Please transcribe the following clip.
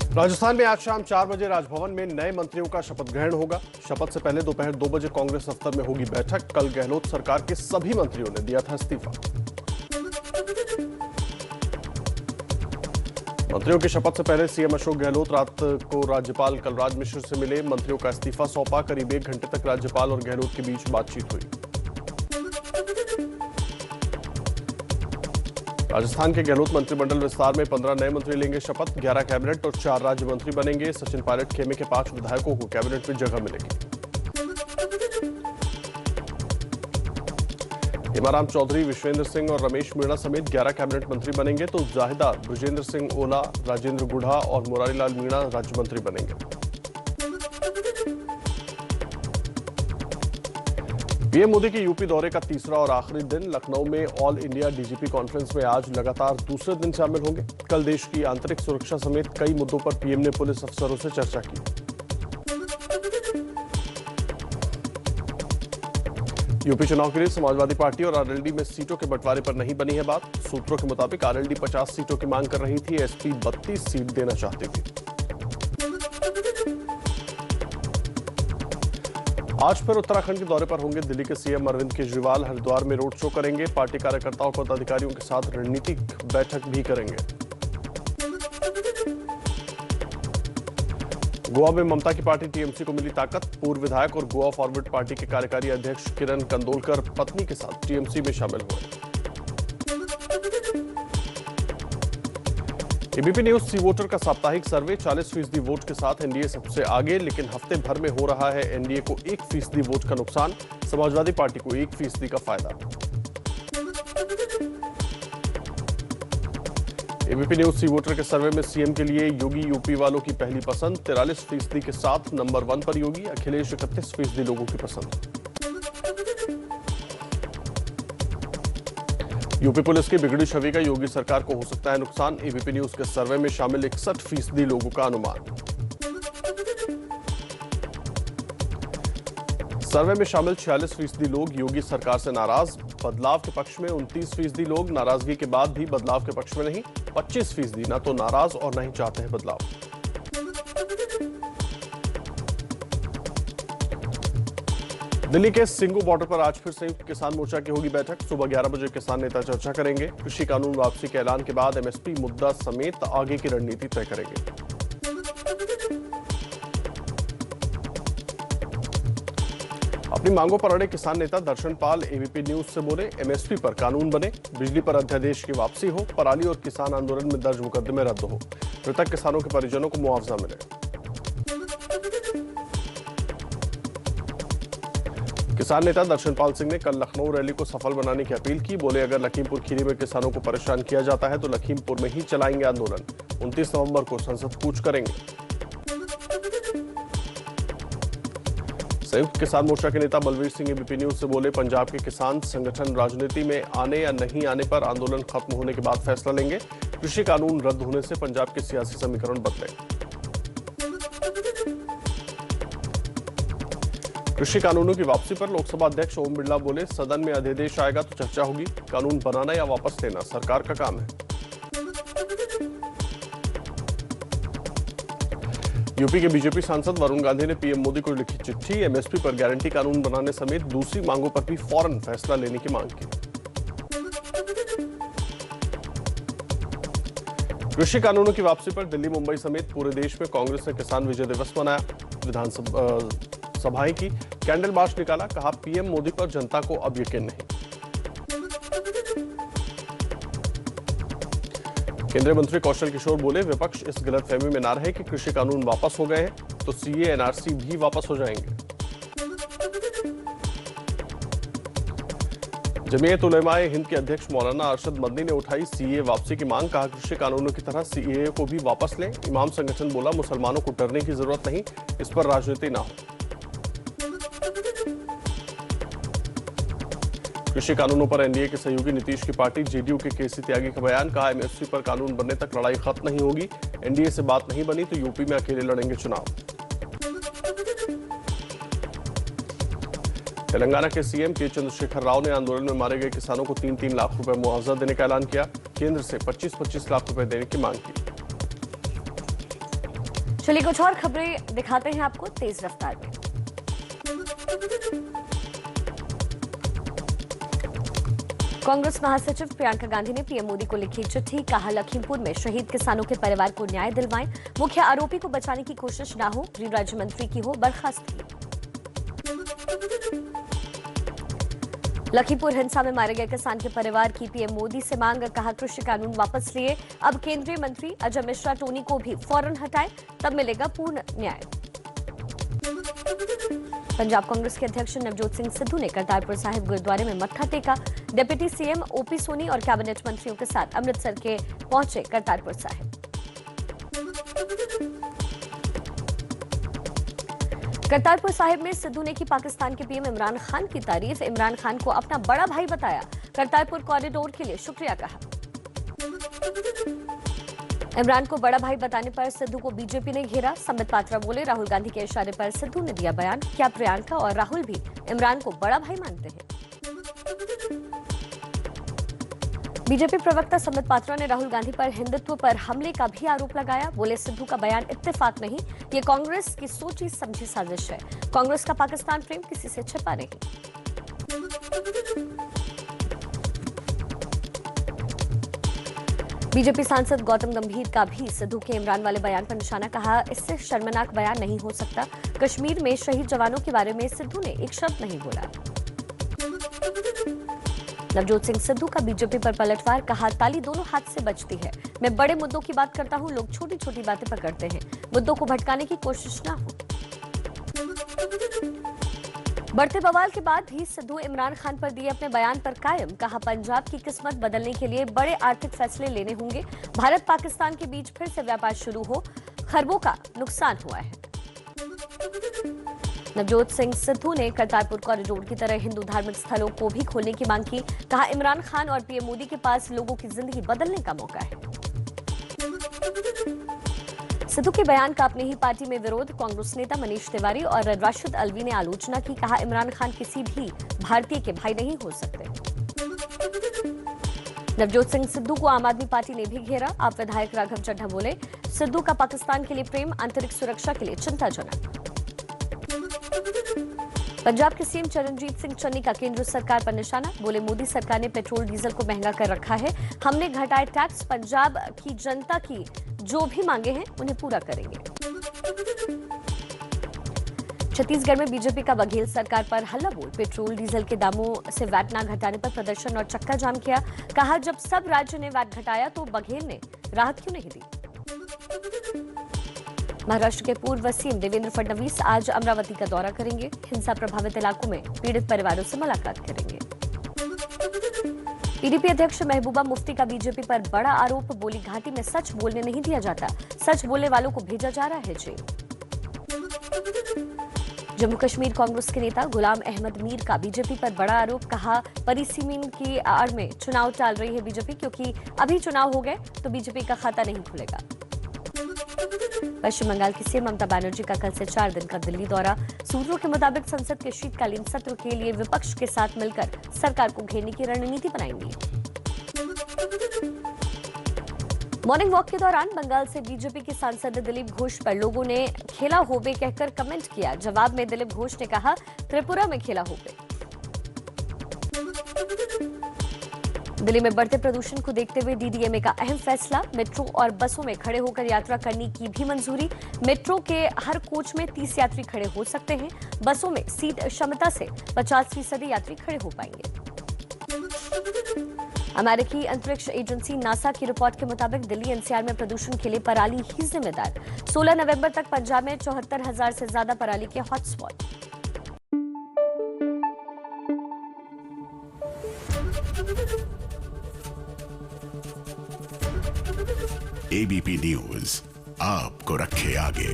राजस्थान में आज शाम 4 बजे राजभवन में नए मंत्रियों का शपथ ग्रहण होगा। शपथ से पहले दोपहर 2 बजे कांग्रेस दफ्तर में होगी बैठक। कल गहलोत सरकार के सभी मंत्रियों ने दिया था इस्तीफा। मंत्रियों की शपथ से पहले सीएम अशोक गहलोत रात को राज्यपाल कलराज मिश्र से मिले। मंत्रियों का इस्तीफा सौंपा। करीब 1 घंटे तक राज्यपाल और गहलोत के बीच बातचीत हुई। राजस्थान के गहलोत मंत्रिमंडल विस्तार में 15 नए मंत्री लेंगे शपथ। 11 कैबिनेट और 4 राज्य मंत्री बनेंगे। सचिन पायलट खेमे के 5 विधायकों को कैबिनेट में जगह मिलेगी। हेमाराम चौधरी, विश्वेंद्र सिंह और रमेश मीणा समेत 11 कैबिनेट मंत्री बनेंगे तो जाहिदा, बृजेंद्र सिंह ओला, राजेंद्र गुढ़ा और मुरारीलाल मीणा राज्य मंत्री बनेंगे। पीएम मोदी के यूपी दौरे का तीसरा और आखिरी दिन। लखनऊ में ऑल इंडिया डीजीपी कॉन्फ्रेंस में आज लगातार दूसरे दिन शामिल होंगे। कल देश की आंतरिक सुरक्षा समेत कई मुद्दों पर पीएम ने पुलिस अफसरों से चर्चा की। यूपी चुनाव के लिए समाजवादी पार्टी और आरएलडी में सीटों के बंटवारे पर नहीं बनी है बात। सूत्रों के मुताबिक आरएलडी 50 सीटों की मांग कर रही थी, एसपी 32 सीट देना चाहती थी। आज फिर उत्तराखंड के दौरे पर होंगे दिल्ली के सीएम अरविंद केजरीवाल। हरिद्वार में रोड शो करेंगे। पार्टी कार्यकर्ताओं और पदाधिकारियों के साथ रणनीतिक बैठक भी करेंगे। गोवा में ममता की पार्टी टीएमसी को मिली ताकत। पूर्व विधायक और गोवा फॉरवर्ड पार्टी के कार्यकारी अध्यक्ष किरण कंदोलकर पत्नी के साथ टीएमसी में शामिल हुए। एबीपी न्यूज सी वोटर का साप्ताहिक सर्वे। 40% वोट के साथ एनडीए सबसे आगे, लेकिन हफ्ते भर में हो रहा है एनडीए को 1% वोट का नुकसान। समाजवादी पार्टी को 1% का फायदा। एबीपी न्यूज सी वोटर के सर्वे में सीएम के लिए योगी यूपी वालों की पहली पसंद। 43% के साथ नंबर 1 पर योगी। अखिलेश 31% लोगों की पसंद। यूपी पुलिस की बिगड़ी छवि का योगी सरकार को हो सकता है नुकसान। एबीपी न्यूज के सर्वे में शामिल 61% लोगों का अनुमान। सर्वे में शामिल 46% लोग योगी सरकार से नाराज। बदलाव के पक्ष में 29% लोग। नाराजगी के बाद भी बदलाव के पक्ष में नहीं। 25% ना तो नाराज और नहीं चाहते हैं बदलाव। दिल्ली के सिंगू बॉर्डर पर आज फिर संयुक्त किसान मोर्चा की होगी बैठक। सुबह 11 बजे किसान नेता चर्चा करेंगे। कृषि कानून वापसी के ऐलान के बाद एमएसपी मुद्दा समेत आगे की रणनीति तय करेंगे। अपनी मांगों पर अड़े किसान नेता दर्शन पाल एबीपी न्यूज से बोले, एमएसपी पर कानून बने, बिजली पर अध्यादेश की वापसी हो, पराली और किसान आंदोलन में दर्ज मुकदमे रद्द हो, मृतक किसानों के परिजनों को मुआवजा मिले। किसान नेता दर्शनपाल सिंह ने कल लखनऊ रैली को सफल बनाने की अपील की। बोले, अगर लखीमपुर खीरी में किसानों को परेशान किया जाता है तो लखीमपुर में ही चलाएंगे आंदोलन। 29 नवंबर को संसद कूच करेंगे। संयुक्त किसान मोर्चा के नेता बलवीर सिंह एबीपी न्यूज से बोले, पंजाब के किसान संगठन राजनीति में आने या नहीं आने पर आंदोलन खत्म होने के बाद फैसला लेंगे। कृषि कानून रद्द होने से पंजाब के सियासी समीकरण बदले। कृषि कानूनों की वापसी पर लोकसभा अध्यक्ष ओम बिरला बोले, सदन में अध्यादेश आएगा तो चर्चा होगी। कानून बनाना या वापस लेना सरकार का काम है। यूपी के बीजेपी सांसद वरुण गांधी ने पीएम मोदी को लिखी चिट्ठी। एमएसपी पर गारंटी कानून बनाने समेत दूसरी मांगों पर भी फौरन फैसला लेने की मांग की। कृषि कानूनों की वापसी पर दिल्ली, मुंबई समेत पूरे देश में कांग्रेस ने किसान विजय दिवस मनाया। विधानसभा सभाएं की, कैंडल मार्च निकाला। कहा, पीएम मोदी पर जनता को अब यकीन नहीं। केंद्रीय मंत्री कौशल किशोर बोले, विपक्ष इस गलतफहमी में ना रहे कि कृषि कानून वापस हो गए हैं तो सीए एनआरसी भी वापस हो जाएंगे। जमीयत उलेमाए हिंद के अध्यक्ष मौलाना अरशद मदनी ने उठाई सीए वापसी की मांग। कहा, कृषि कानूनों की तरह सीए को भी वापस लें। इमाम संगठन बोला, मुसलमानों को डरने की जरूरत नहीं, इस पर राजनीति ना हो। कृषि कानूनों पर एनडीए के सहयोगी नीतीश की पार्टी जेडीयू के केसी त्यागी का बयान। कहा, एमएसपी पर कानून बनने तक लड़ाई खत्म नहीं होगी। एनडीए से बात नहीं बनी तो यूपी में अकेले लड़ेंगे चुनाव। तेलंगाना के सीएम के चंद्रशेखर राव ने आंदोलन में मारे गए किसानों को 3-3 लाख रुपए मुआवजा देने का ऐलान किया। केंद्र से 25-25 लाख रुपए देने की मांग की। चलिए कुछ और खबरें दिखाते हैं आपको तेज रफ्तार में। कांग्रेस महासचिव प्रियंका गांधी ने पीएम मोदी को लिखी चिट्ठी, कहा लखीमपुर में शहीद किसानों के परिवार को न्याय दिलवाएं, मुख्य आरोपी को बचाने की कोशिश न हो, गृह राज्य मंत्री की हो बर्खास्तगी। लखीमपुर हिंसा में मारे गए किसान के परिवार की पीएम मोदी से मांग, कहा कृषि कानून वापस लिए, अब केंद्रीय मंत्री अजय मिश्रा टोनी को भी फौरन हटाएं, तब मिलेगा पूर्ण न्याय। पंजाब कांग्रेस के अध्यक्ष नवजोत सिंह सिद्धू ने करतारपुर साहिब गुरुद्वारे में मत्था टेका। डिप्टी सीएम ओपी सोनी और कैबिनेट मंत्रियों के साथ अमृतसर के पहुंचे करतारपुर साहिब। करतारपुर साहिब में सिद्धू ने की पाकिस्तान के पीएम इमरान खान की तारीफ, इमरान खान को अपना बड़ा भाई बताया, करतारपुर कॉरिडोर के लिए शुक्रिया कहा। इमरान को बड़ा भाई बताने पर सिद्धू को बीजेपी ने घेरा। संबित पात्रा बोले, राहुल गांधी के इशारे पर सिद्धू ने दिया बयान, क्या प्रियंका और राहुल भी इमरान को बड़ा भाई मानते हैं? बीजेपी प्रवक्ता संबित पात्रा ने राहुल गांधी पर हिंदुत्व पर हमले का भी आरोप लगाया। बोले, सिद्धू का बयान इत्तेफाक नहीं, ये कांग्रेस की सोची समझी साजिश है। कांग्रेस का पाकिस्तान प्रेम किसी से छिपा नहीं। बीजेपी सांसद गौतम गंभीर का भी सिद्धू के इमरान वाले बयान पर निशाना, कहा इससे शर्मनाक बयान नहीं हो सकता। कश्मीर में शहीद जवानों के बारे में सिद्धू ने एक शब्द नहीं बोला। नवजोत सिंह सिद्धू का बीजेपी पर पलटवार, कहा ताली दोनों हाथ से बजती है, मैं बड़े मुद्दों की बात करता हूं, लोग छोटी छोटी बातें पकड़ते हैं, मुद्दों को भटकाने की कोशिश ना हो। बढ़ते बवाल के बाद भी सिद्धू इमरान खान पर दिए अपने बयान पर कायम, कहा पंजाब की किस्मत बदलने के लिए बड़े आर्थिक फैसले लेने होंगे, भारत पाकिस्तान के बीच फिर से व्यापार शुरू हो, खरबों का नुकसान हुआ है। नवजोत सिंह सिद्धू ने करतारपुर कॉरिडोर की तरह हिंदू धार्मिक स्थलों को भी खोलने की मांग की, कहा इमरान खान और पीएम मोदी के पास लोगों की जिंदगी बदलने का मौका है। सिद्धू के बयान का अपनी ही पार्टी में विरोध, कांग्रेस नेता मनीष तिवारी और राशिद अलवी ने आलोचना की, कहा इमरान खान किसी भी भारतीय के भाई नहीं हो सकते। नवजोत सिंह सिद्धू को आम आदमी पार्टी ने भी घेरा। आप विधायक राघव चड्ढा बोले, सिद्धू का पाकिस्तान के लिए प्रेम आंतरिक सुरक्षा के लिए चिंताजनक। पंजाब के सीएम चरणजीत सिंह चन्नी का केंद्र सरकार पर निशाना, बोले मोदी सरकार ने पेट्रोल डीजल को महंगा कर रखा है, हमने घटाए टैक्स, पंजाब की जनता की जो भी मांगे हैं उन्हें पूरा करेंगे। छत्तीसगढ़ में बीजेपी का बघेल सरकार पर हल्ला बोल, पेट्रोल डीजल के दामों से वैट न घटाने पर प्रदर्शन और चक्का जाम किया, कहा जब सब राज्य ने वैट घटाया तो बघेल ने राहत क्यों नहीं दी। महाराष्ट्र के पूर्व सीएम देवेंद्र फडणवीस आज अमरावती का दौरा करेंगे, हिंसा प्रभावित इलाकों में पीड़ित परिवारों से मुलाकात करेंगे। पीडीपी अध्यक्ष महबूबा मुफ्ती का बीजेपी पर बड़ा आरोप, बोली घाटी में सच बोलने नहीं दिया जाता, सच बोलने वालों को भेजा जा रहा है जेल। जम्मू कश्मीर कांग्रेस के नेता गुलाम अहमद मीर का बीजेपी पर बड़ा आरोप, कहा परिसीमन की आड़ में चुनाव टाल रही है बीजेपी, क्योंकि अभी चुनाव हो गए तो बीजेपी का खाता नहीं खुलेगा। पश्चिम बंगाल की सीएम ममता बनर्जी का कल से 4 दिन का दिल्ली दौरा, सूत्रों के मुताबिक संसद के शीतकालीन सत्र के लिए विपक्ष के साथ मिलकर सरकार को घेरने की रणनीति बनाएंगी। मॉर्निंग वॉक के दौरान बंगाल से बीजेपी के सांसद दिलीप घोष पर लोगों ने खेला होबे कहकर कमेंट किया, जवाब में दिलीप घोष ने कहा त्रिपुरा में खेला होबे। दिल्ली में बढ़ते प्रदूषण को देखते हुए डीडीएमए का अहम फैसला, मेट्रो और बसों में खड़े होकर यात्रा करने की भी मंजूरी। मेट्रो के हर कोच में 30 यात्री खड़े हो सकते हैं, बसों में सीट क्षमता से 50% यात्री खड़े हो पाएंगे। अमेरिकी अंतरिक्ष एजेंसी नासा की रिपोर्ट के मुताबिक दिल्ली एनसीआर में प्रदूषण के लिए पराली ही जिम्मेदार। 16 नवंबर तक पंजाब में 74,000 से ज्यादा पराली के हॉटस्पॉट। एबीपी न्यूज आपको रखे आगे।